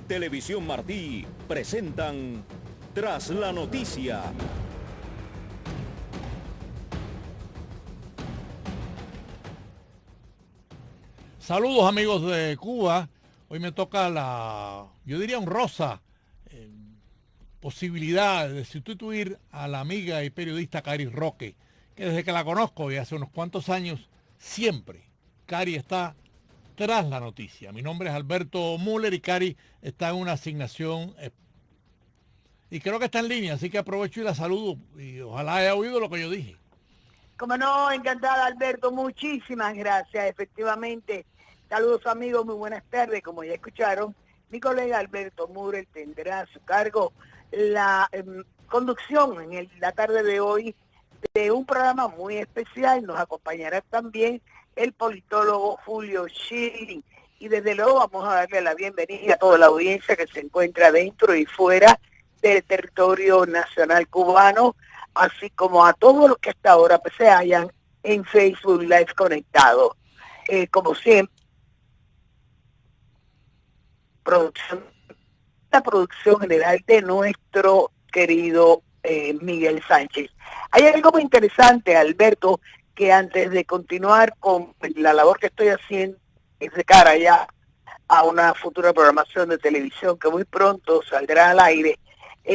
Televisión Martí presentan Tras la Noticia. Saludos amigos de Cuba. Hoy me toca yo diría honrosa posibilidad de sustituir a la amiga y periodista Cari Roque, que desde que la conozco y hace unos cuantos años, siempre Cari está tras la noticia. Mi nombre es Alberto Müller y Cari está en una asignación y creo que está en línea, así que aprovecho y la saludo y ojalá haya oído lo que yo dije. Como no, encantada Alberto, muchísimas gracias, efectivamente. Saludos amigos, muy buenas tardes. Como ya escucharon, mi colega Alberto Müller tendrá a su cargo la conducción en la tarde de hoy de un programa muy especial. Nos acompañará también el politólogo Julio Schilling. Y desde luego vamos a darle la bienvenida a toda la audiencia que se encuentra dentro y fuera del territorio nacional cubano, así como a todos los que hasta ahora pues, se hallan en Facebook Live conectados. Como siempre, la producción general de nuestro querido Miguel Sánchez. Hay algo muy interesante, Alberto, que antes de continuar con la labor que estoy haciendo, es de cara ya a una futura programación de televisión que muy pronto saldrá al aire,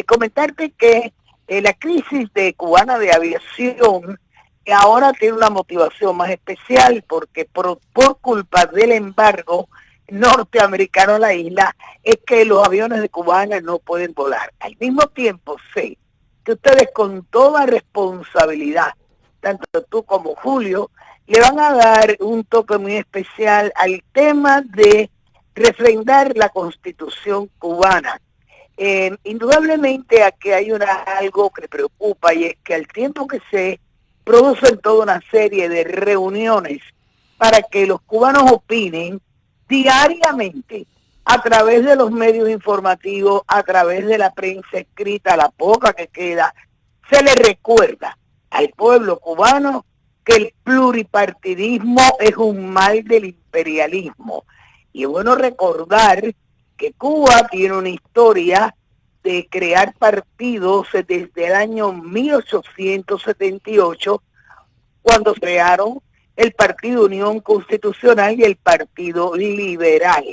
comentarte que la crisis de cubana de aviación que ahora tiene una motivación más especial porque por culpa del embargo norteamericano a la isla es que los aviones de Cubana no pueden volar. Al mismo tiempo sé que ustedes con toda responsabilidad, tanto tú como Julio, le van a dar un toque muy especial al tema de refrendar la Constitución cubana. Indudablemente aquí hay algo que preocupa y es que al tiempo que se producen toda una serie de reuniones para que los cubanos opinen diariamente a través de los medios informativos, a través de la prensa escrita, la poca que queda, se le recuerda al pueblo cubano que el pluripartidismo es un mal del imperialismo. Y es bueno recordar que Cuba tiene una historia de crear partidos desde el año 1878, cuando crearon el Partido Unión Constitucional y el Partido Liberal.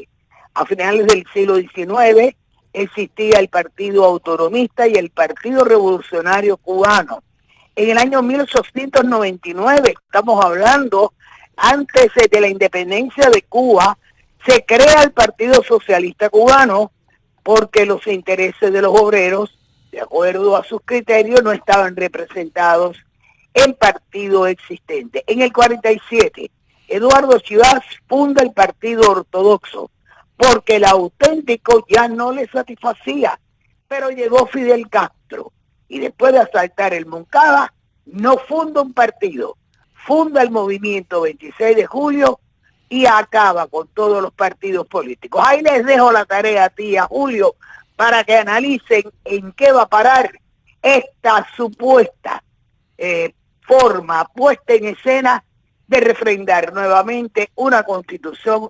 A finales del siglo XIX existía el Partido Autonomista y el Partido Revolucionario Cubano. En el año 1899, estamos hablando antes de la independencia de Cuba, se crea el Partido Socialista Cubano porque los intereses de los obreros, de acuerdo a sus criterios, no estaban representados en partido existente. En el 47, Eduardo Chivas funda el Partido Ortodoxo porque el auténtico ya no le satisfacía, pero llegó Fidel Castro y después de asaltar el Moncada, no funda un partido, funda el movimiento 26 de julio y acaba con todos los partidos políticos. Ahí les dejo la tarea a ti, a Julio, para que analicen en qué va a parar esta supuesta forma puesta en escena de refrendar nuevamente una constitución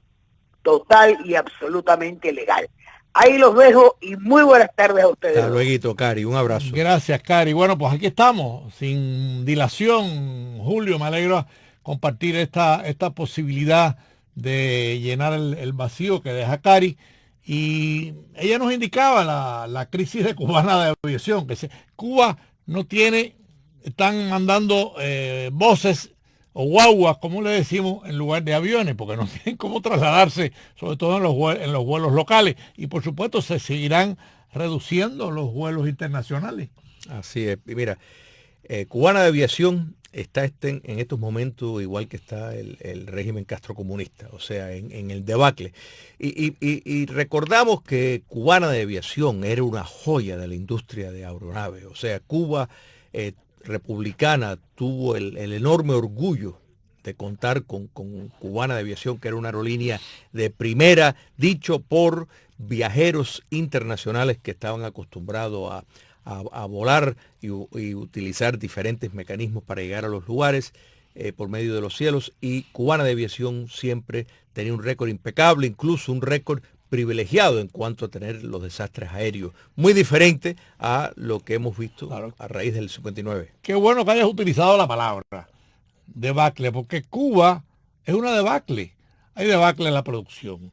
total y absolutamente legal. Ahí los dejo y muy buenas tardes a ustedes. Hasta luego, Cari, un abrazo. Gracias, Cari. Bueno, pues aquí estamos, sin dilación, Julio, me alegro compartir esta posibilidad de llenar el vacío que deja Cari. Y ella nos indicaba la crisis de cubana de aviación, que Cuba no tiene, están mandando voces o guaguas, como le decimos, en lugar de aviones, porque no tienen cómo trasladarse, sobre todo en los vuelos locales. Y por supuesto se seguirán reduciendo los vuelos internacionales. Así es. Mira, Cubana de Aviación está en estos momentos igual que está el régimen castrocomunista, o sea, en el debacle. Y recordamos que Cubana de Aviación era una joya de la industria de aeronaves, o sea, Cuba republicana tuvo el enorme orgullo de contar con Cubana de Aviación, que era una aerolínea de primera, dicho por viajeros internacionales que estaban acostumbrados a volar y utilizar diferentes mecanismos para llegar a los lugares por medio de los cielos, y Cubana de Aviación siempre tenía un récord impecable, incluso un récord privilegiado en cuanto a tener los desastres aéreos, muy diferente a lo que hemos visto a raíz del 59. Qué bueno que hayas utilizado la palabra debacle, porque Cuba es una debacle. Hay debacle en la producción,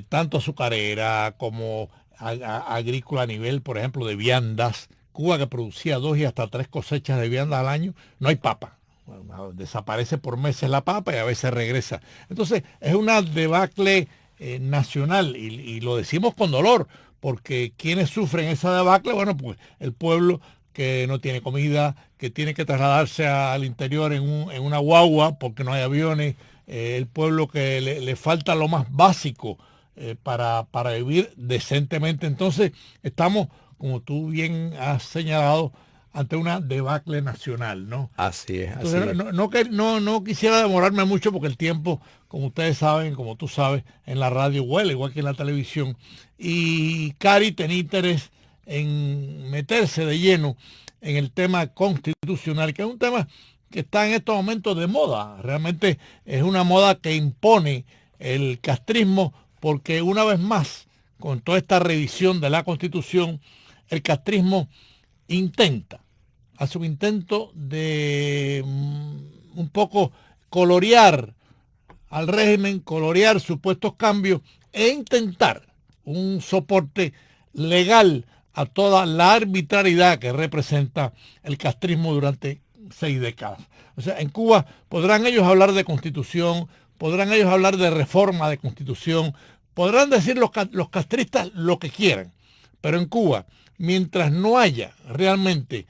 tanto azucarera como agrícola a nivel, por ejemplo, de viandas. Cuba, que producía 2 y hasta 3 cosechas de viandas al año, no hay papa. Bueno, desaparece por meses la papa y a veces regresa. Entonces es una debacle nacional y lo decimos con dolor, porque quienes sufren esa debacle, bueno, pues el pueblo que no tiene comida, que tiene que trasladarse al interior en una guagua porque no hay aviones, el pueblo que le falta lo más básico para vivir decentemente. Entonces estamos, como tú bien has señalado, ante una debacle nacional, ¿no? Así es. Entonces, así es. no quisiera demorarme mucho porque el tiempo, como ustedes saben, como tú sabes, en la radio huele, igual que en la televisión. Y Cari tenía interés en meterse de lleno en el tema constitucional, que es un tema que está en estos momentos de moda. Realmente es una moda que impone el castrismo porque una vez más, con toda esta revisión de la Constitución, el castrismo hace un intento de un poco colorear al régimen, colorear supuestos cambios e intentar un soporte legal a toda la arbitrariedad que representa el castrismo durante 6 décadas. O sea, en Cuba podrán ellos hablar de constitución, podrán ellos hablar de reforma de constitución, podrán decir los castristas lo que quieran, pero en Cuba, mientras no haya realmente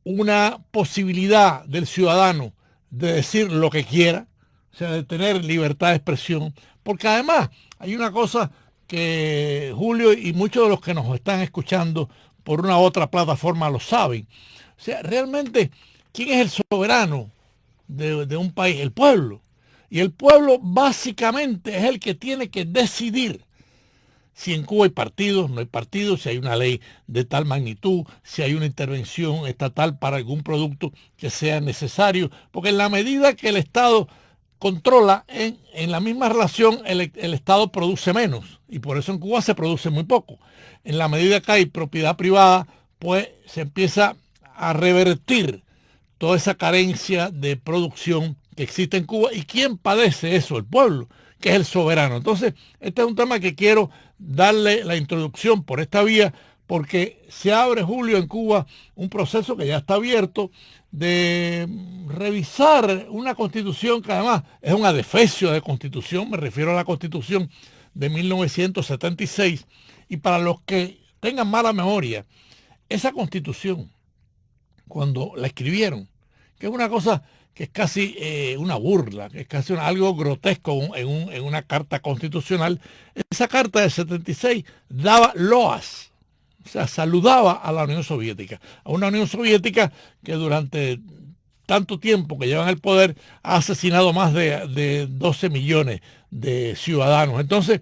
una posibilidad del ciudadano de decir lo que quiera, o sea, de tener libertad de expresión, porque además hay una cosa que Julio y muchos de los que nos están escuchando por una u otra plataforma lo saben. O sea, realmente, ¿quién es el soberano de un país? El pueblo. Y el pueblo básicamente es el que tiene que decidir si en Cuba hay partidos, no hay partidos, si hay una ley de tal magnitud, si hay una intervención estatal para algún producto que sea necesario, porque en la medida que el Estado controla, en la misma relación el Estado produce menos, y por eso en Cuba se produce muy poco. En la medida que hay propiedad privada, pues se empieza a revertir toda esa carencia de producción que existe en Cuba. ¿Y quién padece eso? El pueblo, que es el soberano. Entonces, este es un tema que quiero darle la introducción por esta vía, porque se abre, Julio, en Cuba un proceso que ya está abierto de revisar una constitución que además es un adefesio de constitución, me refiero a la constitución de 1976, y para los que tengan mala memoria, esa constitución, cuando la escribieron, que es una cosa que es casi una burla, que es casi algo grotesco en una carta constitucional. Esa carta del 76 daba loas, o sea, saludaba a la Unión Soviética, a una Unión Soviética que durante tanto tiempo que lleva en el poder ha asesinado más de 12 millones de ciudadanos. Entonces,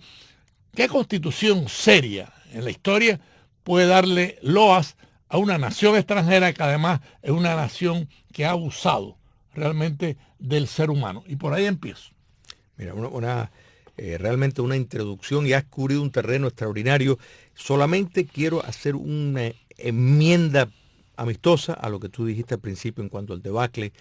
¿qué constitución seria en la historia puede darle loas a una nación extranjera que además es una nación que ha abusado realmente del ser humano? Y por ahí empiezo. Mira, realmente una introducción, y has cubrido un terreno extraordinario. Solamente quiero hacer una enmienda amistosa a lo que tú dijiste al principio en cuanto al debacle.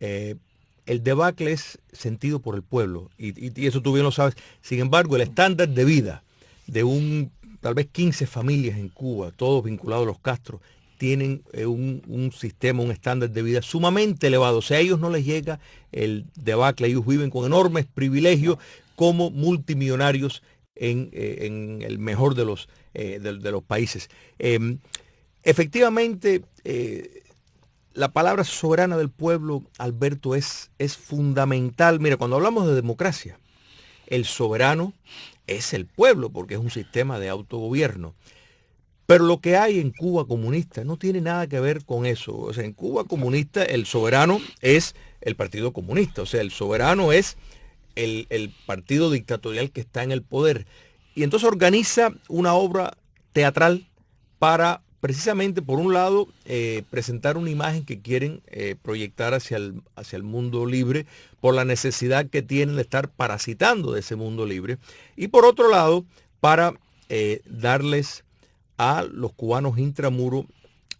El debacle es sentido por el pueblo, y eso tú bien lo sabes. Sin embargo, el estándar de vida de tal vez 15 familias en Cuba, todos vinculados a los Castro, tienen un sistema, un estándar de vida sumamente elevado. O sea, a ellos no les llega el debacle, ellos viven con enormes privilegios como multimillonarios en el mejor de los países. Efectivamente, la palabra soberana del pueblo, Alberto, es fundamental. Mira, cuando hablamos de democracia, el soberano es el pueblo, porque es un sistema de autogobierno. Pero lo que hay en Cuba comunista no tiene nada que ver con eso. O sea, en Cuba comunista el soberano es el Partido Comunista. O sea, el soberano es el partido dictatorial que está en el poder. Y entonces organiza una obra teatral para precisamente, por un lado, presentar una imagen que quieren proyectar hacia el mundo libre por la necesidad que tienen de estar parasitando de ese mundo libre. Y por otro lado, para darles a los cubanos intramuros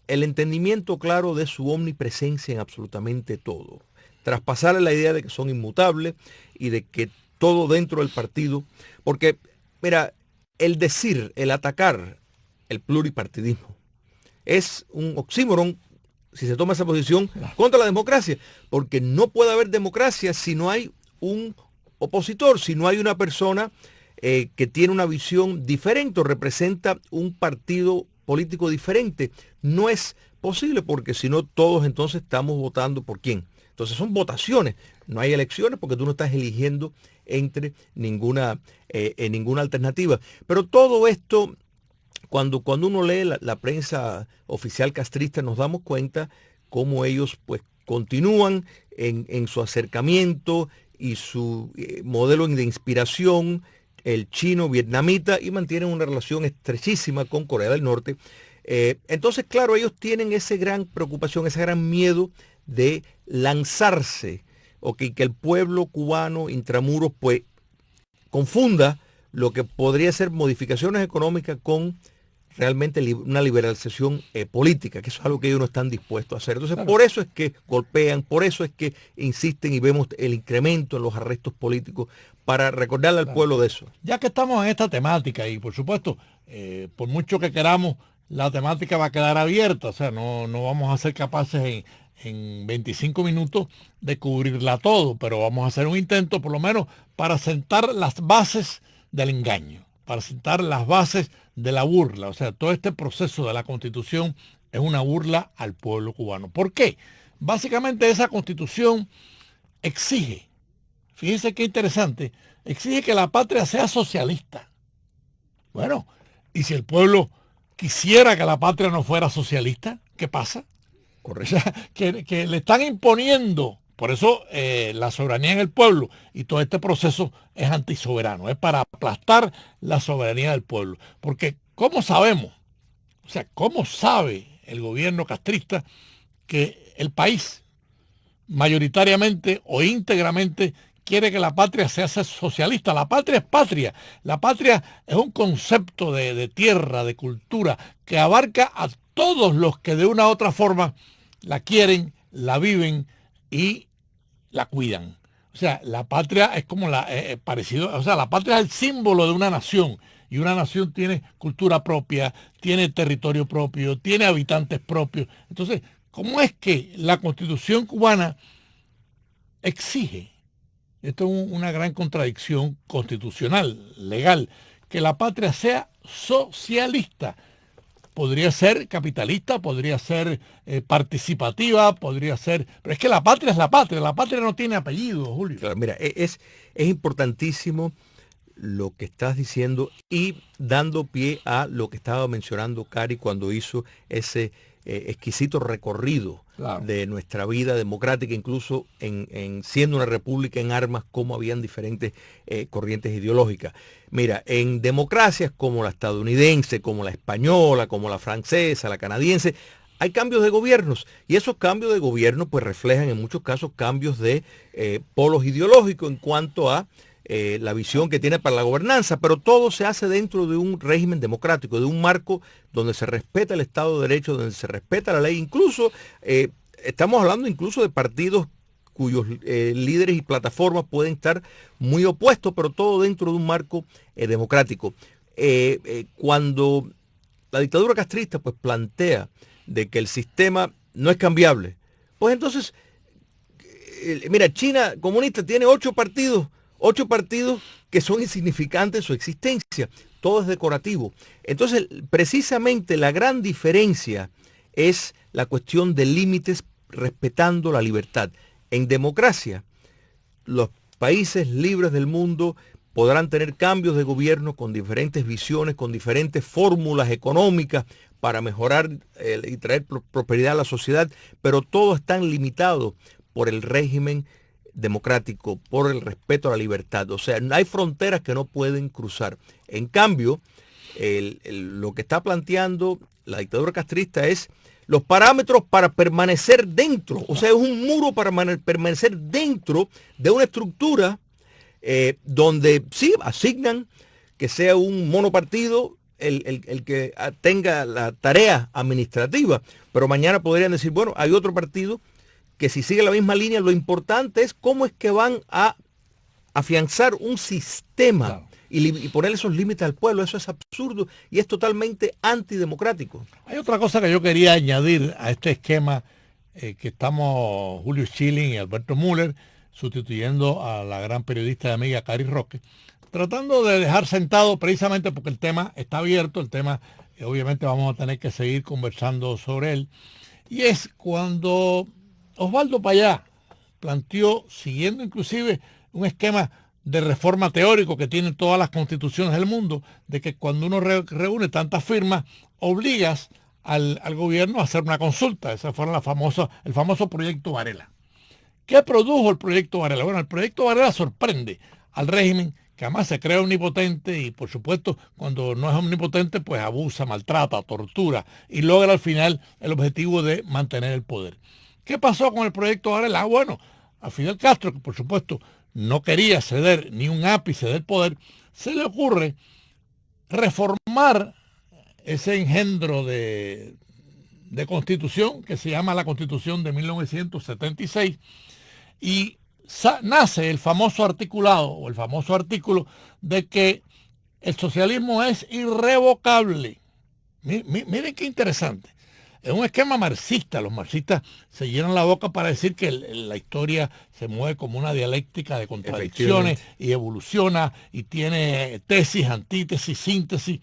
el entendimiento claro de su omnipresencia en absolutamente todo. Traspasarle la idea de que son inmutables y de que todo dentro del partido, porque, mira, el decir, el atacar el pluripartidismo es un oxímoron si se toma esa posición contra la democracia, porque no puede haber democracia si no hay un opositor, si no hay una persona que tiene una visión diferente o representa un partido político diferente. No es posible, porque si no todos entonces estamos votando por quién. Entonces son votaciones, no hay elecciones porque tú no estás eligiendo entre ninguna alternativa. Pero todo esto, cuando uno lee la prensa oficial castrista, nos damos cuenta cómo ellos pues continúan en su acercamiento y su modelo de inspiración, el chino vietnamita, y mantienen una relación estrechísima con Corea del Norte. Entonces, claro, ellos tienen esa gran preocupación, ese gran miedo de lanzarse, que el pueblo cubano intramuros pues confunda lo que podría ser modificaciones económicas con realmente una liberalización política, que eso es algo que ellos no están dispuestos a hacer. Entonces, claro, por eso es que golpean, por eso es que insisten y vemos el incremento en los arrestos políticos, para recordarle al pueblo de eso. Ya que estamos en esta temática, y por supuesto, por mucho que queramos, la temática va a quedar abierta, o sea, no vamos a ser capaces en 25 minutos de cubrirla todo, pero vamos a hacer un intento por lo menos para sentar las bases del engaño, para sentar las bases de la burla. O sea, todo este proceso de la Constitución es una burla al pueblo cubano. ¿Por qué? Básicamente esa Constitución exige, fíjense qué interesante, exige que la patria sea socialista. Bueno, y si el pueblo quisiera que la patria no fuera socialista, ¿qué pasa? Correcto. O sea, que le están imponiendo, por eso la soberanía en el pueblo, y todo este proceso es antisoberano, es para aplastar la soberanía del pueblo. Porque ¿cómo sabemos? O sea, ¿cómo sabe el gobierno castrista que el país mayoritariamente o íntegramente quiere que la patria sea socialista? La patria es patria. La patria es un concepto de tierra, de cultura, que abarca a todos los que de una u otra forma la quieren, la viven y la cuidan. O sea, la patria es como parecido, o sea, la patria es el símbolo de una nación, y una nación tiene cultura propia, tiene territorio propio, tiene habitantes propios. Entonces, ¿cómo es que la Constitución cubana exige, esto es una gran contradicción constitucional, legal, que la patria sea socialista? Podría ser capitalista, podría ser participativa, podría ser... Pero es que la patria es la patria no tiene apellido, Julio. Claro, mira, es importantísimo lo que estás diciendo, y dando pie a lo que estaba mencionando Cari cuando hizo ese exquisito recorrido, claro, de nuestra vida democrática, incluso en siendo una república en armas, cómo habían diferentes corrientes ideológicas. Mira, en democracias como la estadounidense, como la española, como la francesa, la canadiense, hay cambios de gobiernos, y esos cambios de gobierno pues reflejan en muchos casos cambios de polos ideológicos en cuanto a la visión que tiene para la gobernanza, pero todo se hace dentro de un régimen democrático, de un marco donde se respeta el Estado de Derecho, donde se respeta la ley. Incluso estamos hablando incluso de partidos cuyos líderes y plataformas pueden estar muy opuestos, pero todo dentro de un marco democrático. Cuando la dictadura castrista pues plantea de que el sistema no es cambiable, pues entonces, mira, China comunista tiene 8 partidos que son insignificantes en su existencia, todo es decorativo. Entonces, precisamente la gran diferencia es la cuestión de límites respetando la libertad. En democracia, los países libres del mundo podrán tener cambios de gobierno con diferentes visiones, con diferentes fórmulas económicas para mejorar y traer prosperidad a la sociedad, pero todo está limitado por el régimen democrático, por el respeto a la libertad. O sea, no hay fronteras que no pueden cruzar. En cambio, lo que está planteando la dictadura castrista es los parámetros para permanecer dentro. O sea, es un muro para permanecer dentro de una estructura donde sí asignan que sea un monopartido el que tenga la tarea administrativa, pero mañana podrían decir, bueno, hay otro partido que si sigue la misma línea, lo importante es cómo es que van a afianzar un sistema. Claro. Y poner esos límites al pueblo. Eso es absurdo y es totalmente antidemocrático. Hay otra cosa que yo quería añadir a este esquema que estamos Julio Schilling y Alberto Müller sustituyendo a la gran periodista y amiga Cari Roque, tratando de dejar sentado precisamente porque el tema está abierto, el tema obviamente vamos a tener que seguir conversando sobre él, y es cuando Osvaldo Payá planteó, siguiendo inclusive un esquema de reforma teórico que tienen todas las constituciones del mundo, de que cuando uno reúne tantas firmas, obligas al gobierno a hacer una consulta. Ese fue el famoso proyecto Varela. ¿Qué produjo el proyecto Varela? Bueno, el proyecto Varela sorprende al régimen, que además se cree omnipotente y por supuesto cuando no es omnipotente pues abusa, maltrata, tortura y logra al final el objetivo de mantener el poder. ¿Qué pasó con el proyecto Varela? Bueno, a Fidel Castro, que por supuesto no quería ceder ni un ápice del poder, se le ocurre reformar ese engendro de constitución que se llama la Constitución de 1976 y nace el famoso articulado o el famoso artículo de que el socialismo es irrevocable. Miren qué interesante. Es un esquema marxista. Los marxistas se llenan la boca para decir que la historia se mueve como una dialéctica de contradicciones y evoluciona y tiene tesis, antítesis, síntesis.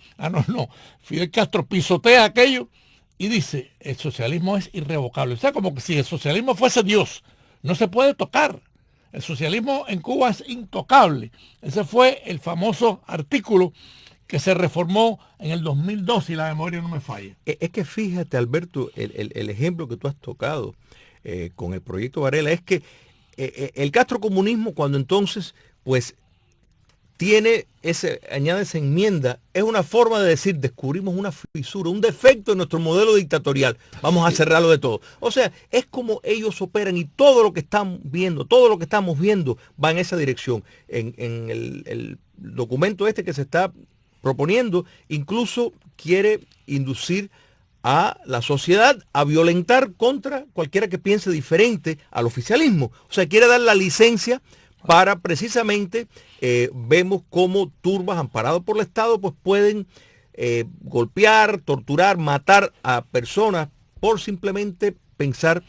No. Fidel Castro pisotea aquello y dice, el socialismo es irrevocable. O sea, como que si el socialismo fuese Dios, no se puede tocar. El socialismo en Cuba es intocable. Ese fue el famoso artículo que se reformó en el 2002, si la memoria no me falla. Es que fíjate, Alberto, el ejemplo que tú has tocado con el proyecto Varela es que el castrocomunismo, cuando entonces, pues, añade esa enmienda, es una forma de decir, descubrimos una fisura, un defecto en nuestro modelo dictatorial, vamos a cerrarlo de todo. O sea, es como ellos operan y todo lo que estamos viendo va en esa dirección. En el documento este que se está proponiendo, incluso quiere inducir a la sociedad a violentar contra cualquiera que piense diferente al oficialismo. O sea, quiere dar la licencia para precisamente, vemos cómo turbas amparados por el Estado pues pueden golpear, torturar, matar a personas por simplemente pensar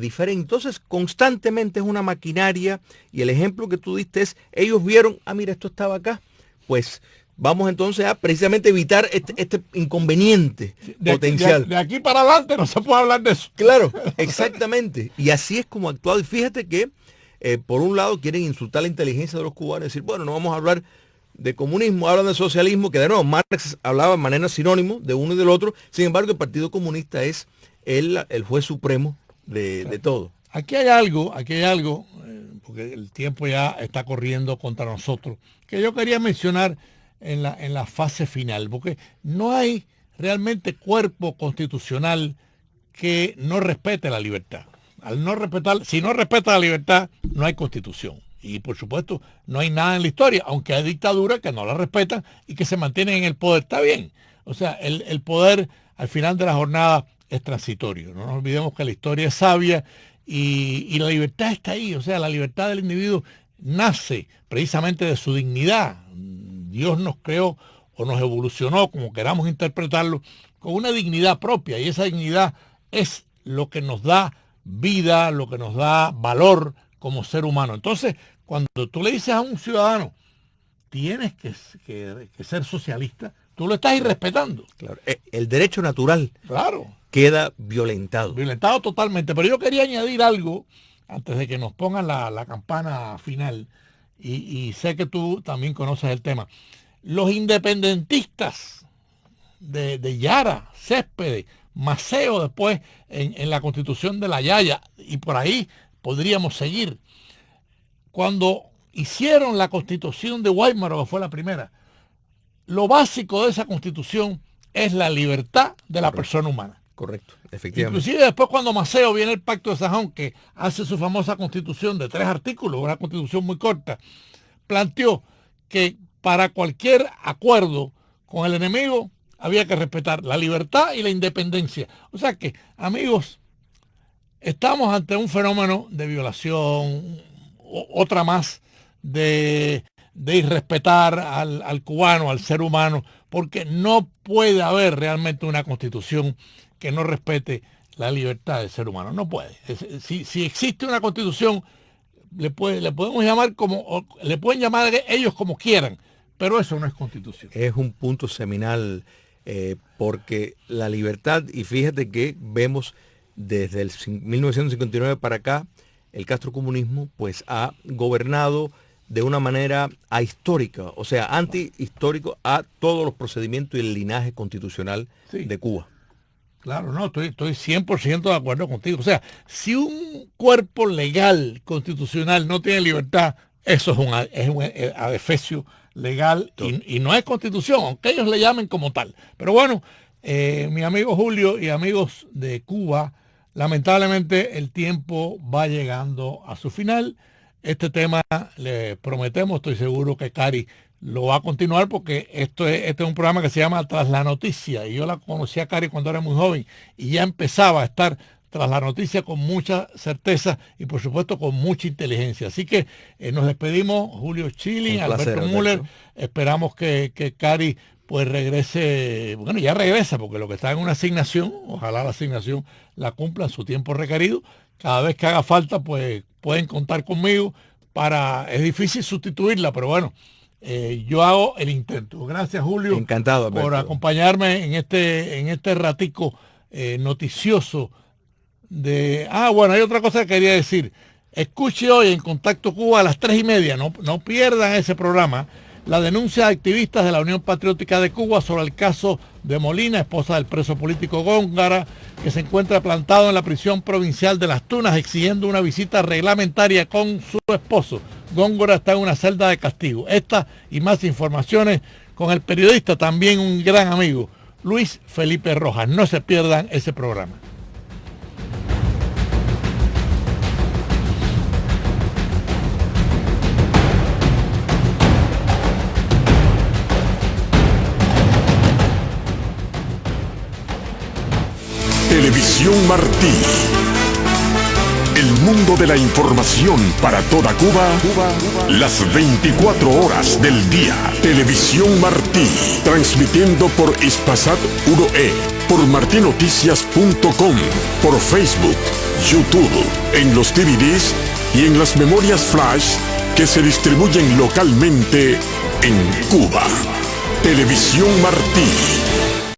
diferente. Entonces, constantemente es una maquinaria y el ejemplo que tú diste es, ellos vieron, mira, esto estaba acá, pues vamos entonces a precisamente evitar este inconveniente potencial. De aquí para adelante no se puede hablar de eso. Claro, exactamente. Y así es como ha actuado. Y fíjate que, por un lado, quieren insultar la inteligencia de los cubanos y decir, bueno, no vamos a hablar de comunismo, hablan de socialismo, que de nuevo Marx hablaba de manera sinónimo de uno y del otro. Sin embargo, el Partido Comunista es el juez supremo de todo. Aquí hay algo, porque el tiempo ya está corriendo contra nosotros, que yo quería mencionar en la fase final, porque no hay realmente cuerpo constitucional que no respete la libertad. Si no respeta la libertad, no hay constitución. Y por supuesto, no hay nada en la historia, aunque hay dictaduras que no la respetan y que se mantienen en el poder. Está bien. O sea, el poder al final de la jornada es transitorio. No nos olvidemos que la historia es sabia y la libertad está ahí. O sea, la libertad del individuo nace precisamente de su dignidad. Dios nos creó o nos evolucionó, como queramos interpretarlo, con una dignidad propia. Y esa dignidad es lo que nos da vida, lo que nos da valor como ser humano. Entonces, cuando tú le dices a un ciudadano, tienes que ser socialista, tú lo estás irrespetando. Claro, el derecho natural queda violentado. Violentado totalmente. Pero yo quería añadir algo, antes de que nos pongan la campana final, y sé que tú también conoces el tema. Los independentistas de Yara, Céspedes, Maceo después en la Constitución de la Yaya, y por ahí podríamos seguir. Cuando hicieron la Constitución de Weimar, que fue la primera, lo básico de esa Constitución es la libertad de la persona humana. Correcto, efectivamente. Inclusive después cuando Maceo viene el Pacto de Sajón, que hace su famosa Constitución de 3 artículos, una Constitución muy corta, planteó que para cualquier acuerdo con el enemigo había que respetar la libertad y la independencia. O sea que, amigos, estamos ante un fenómeno de violación, otra más de irrespetar al cubano, al ser humano, porque no puede haber realmente una constitución que no respete la libertad del ser humano. No puede. Si existe una constitución, le podemos llamar le pueden llamar ellos como quieran, pero eso no es constitución. Es un punto seminal porque la libertad, y fíjate que vemos desde el 1959 para acá, el castrocomunismo pues ha gobernado de una manera ahistórica, o sea, antihistórico a todos los procedimientos y el linaje constitucional de Cuba. Claro, no, estoy 100% de acuerdo contigo. O sea, si un cuerpo legal constitucional no tiene libertad, eso es un adefesio legal y no es constitución, aunque ellos le llamen como tal. Pero bueno, mi amigo Julio y amigos de Cuba, lamentablemente el tiempo va llegando a su final. Este tema le prometemos, estoy seguro que Cari lo va a continuar porque este es un programa que se llama Tras la Noticia y yo la conocí a Cari cuando era muy joven y ya empezaba a estar tras la noticia con mucha certeza y por supuesto con mucha inteligencia. Así que nos despedimos, Julio Chilling, Alberto Müller, esperamos que Cari pues regrese, bueno, ya regresa porque lo que está en una asignación, ojalá la asignación la cumpla en su tiempo requerido. Cada vez que haga falta pues pueden contar conmigo es difícil sustituirla, pero bueno, yo hago el intento. Gracias, Julio. Encantado, Alberto, por acompañarme en este ratico noticioso bueno, hay otra cosa que quería decir. Escuche hoy en Contacto Cuba a las 3:30, no pierdan ese programa, la denuncia de activistas de la Unión Patriótica de Cuba sobre el caso de Molina, esposa del preso político Góngora, que se encuentra plantado en la prisión provincial de Las Tunas exigiendo una visita reglamentaria con su esposo. Góngora está en una celda de castigo. Esta y más informaciones con el periodista, también un gran amigo, Luis Felipe Rojas. No se pierdan ese programa. Televisión Martí. El mundo de la información para toda Cuba, las 24 horas del día. Televisión Martí, transmitiendo por Hispasat 1E, por martinoticias.com, por Facebook, YouTube, en los DVDs y en las memorias flash que se distribuyen localmente en Cuba. Televisión Martí.